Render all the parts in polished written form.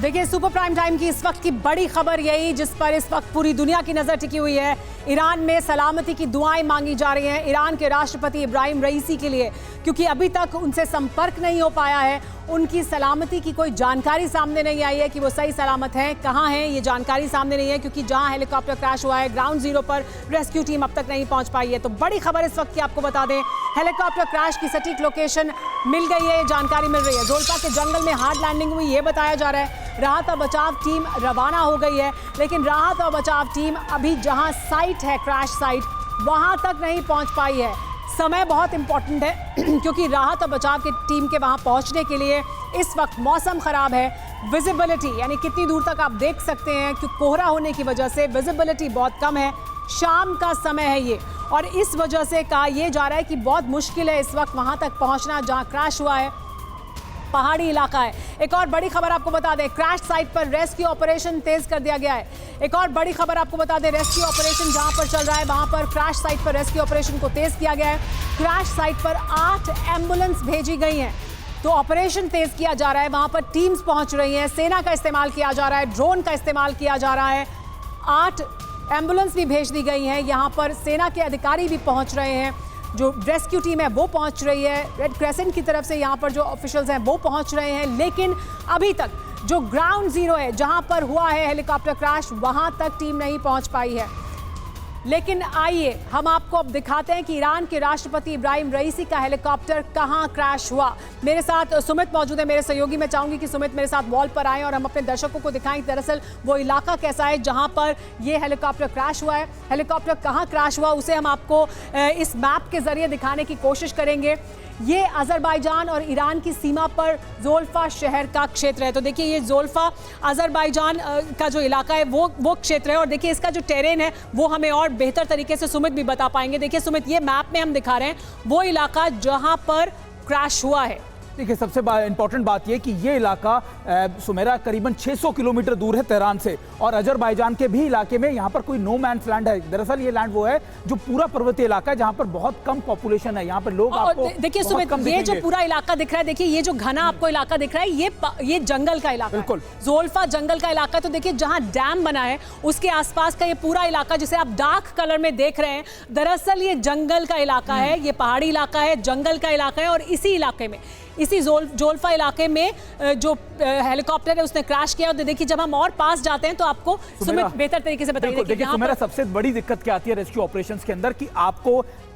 देखिए super prime time की इस वक्त की बड़ी खबर यही जिस पर इस वक्त पूरी दुनिया की नजर टिकी हुई है। ईरान में सलामती की दुआएं मांगी जा रही हैं ईरान के राष्ट्रपति इब्राहिम रईसी के लिए, क्योंकि अभी तक उनसे संपर्क नहीं हो पाया है। उनकी सलामती की कोई जानकारी सामने नहीं आई है कि वो सही सलामत हैं, कहाँ हैं, ये जानकारी सामने नहीं है, क्योंकि जहां हेलीकॉप्टर क्रैश हुआ है ग्राउंड जीरो पर रेस्क्यू टीम अब तक नहीं पहुंच पाई है। तो बड़ी खबर इस वक्त की आपको बता दें, हेलीकॉप्टर क्रैश की सटीक लोकेशन मिल गई है, जानकारी मिल रही है। जोल्फा के जंगल में हार्ड लैंडिंग हुई, ये बताया जा रहा है। राहत और बचाव टीम रवाना हो गई है, लेकिन राहत और बचाव टीम अभी जहां साइट है, क्रैश साइट, वहां तक नहीं पहुंच पाई है। समय बहुत इंपॉर्टेंट है क्योंकि राहत और बचाव की टीम के वहां पहुंचने के लिए इस वक्त मौसम खराब है। विजिबिलिटी यानी कितनी दूर तक आप देख सकते हैं, क्योंकि कोहरा होने की वजह से विजिबिलिटी बहुत कम है। शाम का समय है ये, और इस वजह से कहा यह जा रहा है कि बहुत मुश्किल है इस वक्त वहां तक पहुंचना जहां क्रैश हुआ है। पहाड़ी इलाका है। एक और बड़ी खबर आपको बता दें, क्रैश साइट पर रेस्क्यू ऑपरेशन तेज कर दिया गया है। एक और बड़ी खबर आपको बता दें, रेस्क्यू ऑपरेशन जहां पर चल रहा है वहां पर क्रैश साइट पर रेस्क्यू ऑपरेशन को तेज किया गया है। क्रैश साइट पर 8 एम्बुलेंस भेजी गई हैं, तो ऑपरेशन तेज किया जा रहा है। वहां पर टीम्स पहुंच रही हैं, सेना का इस्तेमाल किया जा रहा है, ड्रोन का इस्तेमाल किया जा रहा है। 8 एम्बुलेंस भी भेज दी गई हैं, यहाँ पर सेना के अधिकारी भी पहुंच रहे हैं, जो रेस्क्यू टीम है वो पहुंच रही है, रेड क्रेसेंट की तरफ से यहाँ पर जो ऑफिशियल्स हैं वो पहुंच रहे हैं। लेकिन अभी तक जो ग्राउंड जीरो है जहां पर हुआ है हेलीकॉप्टर क्रैश, वहां तक टीम नहीं पहुंच पाई है। लेकिन आइए हम आपको अब दिखाते हैं कि ईरान के राष्ट्रपति इब्राहिम रईसी का हेलीकॉप्टर कहां क्रैश हुआ। मेरे साथ सुमित मौजूद है, मेरे सहयोगी। मैं चाहूंगी कि सुमित मेरे साथ वॉल पर आए और हम अपने दर्शकों को दिखाएं दरअसल वो इलाका कैसा है जहां पर ये हेलीकॉप्टर क्रैश हुआ है। हेलीकॉप्टर कहां क्रैश हुआ उसे हम आपको इस मैप के जरिए दिखाने की कोशिश करेंगे। ये अजरबैजान और ईरान की सीमा पर जोल्फा शहर का क्षेत्र है। तो देखिए ये जोल्फा अजरबैजान का जो इलाका है वो क्षेत्र है, और देखिए इसका जो टेरेन है वो हमें और बेहतर तरीके से सुमित भी बता पाएंगे। देखिए सुमित, ये मैप में हम दिखा रहे हैं वो इलाका जहां पर क्रैश हुआ है। देखिए सबसे इंपॉर्टेंट बात यह कि ये इलाका सुमेरा करीबन 600 किलोमीटर दूर है तेहरान से, और अजरबैजान के भी इलाके में यहाँ पर कोई नो मैन्स लैंड है। दरअसल ये लैंड वो है जो पूरा पर्वतीय इलाका है जहाँ पर बहुत कम पॉपुलेशन है। यहाँ पर लोग आपको देखिए सुमित, ये जो पूरा इलाका दिख रहा है, देखिए ये जो घना आपको इलाका दिख रहा है, ये जंगल का इलाका है, जोल्फा जंगल का इलाका। तो देखिए जहाँ डैम बना है उसके आसपास का ये पूरा इलाका जिसे आप डार्क कलर में देख रहे हैं, दरअसल ये जंगल का इलाका है, ये पहाड़ी इलाका है, जंगल का इलाका है। और इसी इलाके में, इसी जोल्फा इलाके में जो हेलीकॉप्टर है उसने क्रैश किया। और देखिए जब हम और पास जाते हैं तो आपको सुमित बेहतर तरीके से बताइए। देखिए सुमेरा, सबसे बड़ी दिक्कत क्या आती है रेस्क्यू ऑपरेशंस के अंदर कि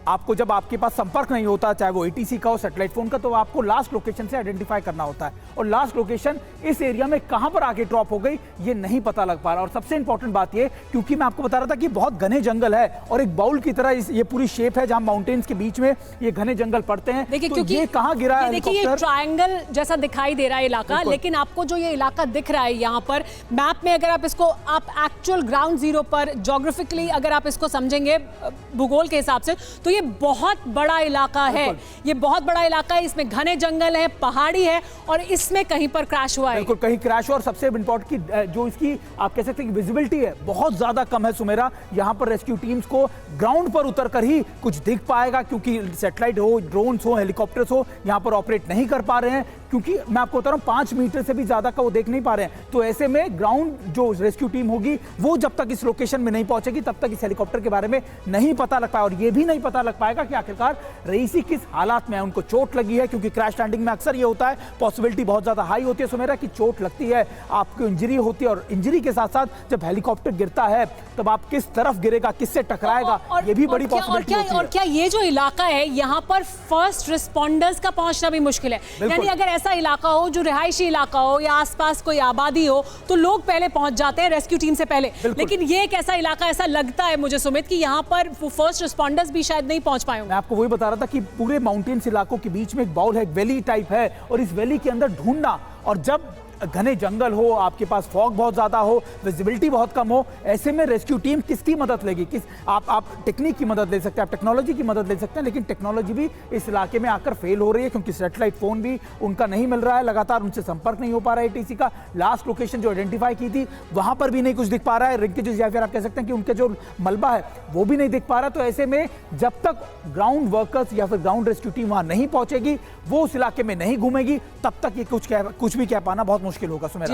आपको जब आपके पास संपर्क नहीं होता, चाहे वो एटीसी का हो, सैटेलाइट फोन का, तो आपको लास्ट लोकेशन से आइडेंटिफाई करना होता है, और लास्ट लोकेशन इस एरिया में कहां पर आके ड्रॉप हो गई ये नहीं पता लग पा रहा। और सबसे इंपॉर्टेंट बात ये, क्योंकि मैं आपको बता रहा था कि बहुत घने जंगल है और एक बाउल की तरह ये पूरी शेप है जहां माउंटेन्स के बीच में ये घने जंगल पड़ते हैं। देखिए तो क्योंकि ये कहां गिरा है, देखिए ये ट्रायंगल जैसा दिखाई दे रहा है इलाका, लेकिन आपको जो ये इलाका दिख रहा है यहाँ पर मैप में, अगर आप इसको एक्चुअल ग्राउंड जीरो पर जोग्राफिकली अगर आप इसको समझेंगे भूगोल के हिसाब से, तो ये बहुत बड़ा इलाका है। ये बहुत बड़ा इलाका है, इसमें घने जंगल है, पहाड़ी है, और इसमें कहीं पर क्रैश हुआ है। बिल्कुल कहीं क्रैश हुआ। और सबसे इंपॉर्टेंट की जो इसकी आप कह सकते हैं कि विजिबिलिटी है बहुत ज्यादा कम है सुमेरा। यहाँ पर रेस्क्यू टीम्स को ग्राउंड पर उतरकर ही कुछ दिख पाएगा, क्योंकि सैटेलाइट हो, ड्रोन्स हो, हेलीकॉप्टर्स हो, यहाँ पर ऑपरेट नहीं कर पा रहे हैं, क्योंकि मैं आपको बता रहा हूँ 5 मीटर से भी ज्यादा का वो देख नहीं पा रहे हैं। तो ऐसे में ग्राउंड जो रेस्क्यू टीम होगी वो जब तक इस लोकेशन में नहीं पहुंचेगी तब तक इस हेलीकॉप्टर के बारे में नहीं पता लग पाएगा, और ये भी नहीं पता लग पाएगा कि आखिरकार रईसी किस हालात में है, उनको चोट लगी है, क्योंकि क्रैश लैंडिंग में अक्सर ये होता है, पॉसिबिलिटी बहुत ज्यादा हाई होती है सुमेरा कि चोट लगती है, आपको इंजरी होती है, और इंजरी के साथ साथ जब हेलीकॉप्टर गिरता है तब आप किस तरफ गिरेगा, किससे टकराएगा, ये भी बड़ी पॉसिबिलिटी होती है। और क्या ये जो इलाका है यहाँ पर फर्स्ट रिस्पॉन्डर्स का पहुंचना भी मुश्किल है। यानी अगर ऐसा इलाका हो जो रिहायशी इलाका हो या आसपास कोई आबादी हो तो लोग पहले पहुंच जाते हैं रेस्क्यू टीम से पहले, लेकिन ये एक ऐसा इलाका, ऐसा लगता है मुझे सुमित कि यहाँ पर फर्स्ट रिस्पॉन्डर्स भी शायद नहीं पहुंच पाए। मैं आपको वही बता रहा था कि पूरे माउंटेन्स इलाकों के बीच में एक बाउल है, एक वैली टाइप है, और इस वैली के अंदर ढूंढना, और जब घने जंगल हो, आपके पास फॉग बहुत ज्यादा हो, विजिबिलिटी बहुत कम हो, ऐसे में रेस्क्यू टीम किसकी मदद लेगी? आप टेक्निक की मदद ले सकते हैं, आप टेक्नोलॉजी की मदद ले सकते हैं, लेकिन टेक्नोलॉजी भी इस इलाके में आकर फेल हो रही है, क्योंकि सैटेलाइट फोन भी उनका नहीं मिल रहा है, लगातार उनसे संपर्क नहीं हो पा रहा है एटीसी का। लास्ट लोकेशन जो आइडेंटिफाई की थी वहां पर भी नहीं कुछ दिख पा रहा है, रिंकेजेस या फिर आप कह सकते हैं कि उनके जो मलबा है वो भी नहीं दिख पा रहा। तो ऐसे में जब तक ग्राउंड वर्कर्स या फिर ग्राउंड रेस्क्यू टीम वहां नहीं पहुंचेगी, वो उस इलाके में नहीं घूमेगी, तब तक ये कुछ भी कह पाना बहुत मुश्किल होगा सुमेरा।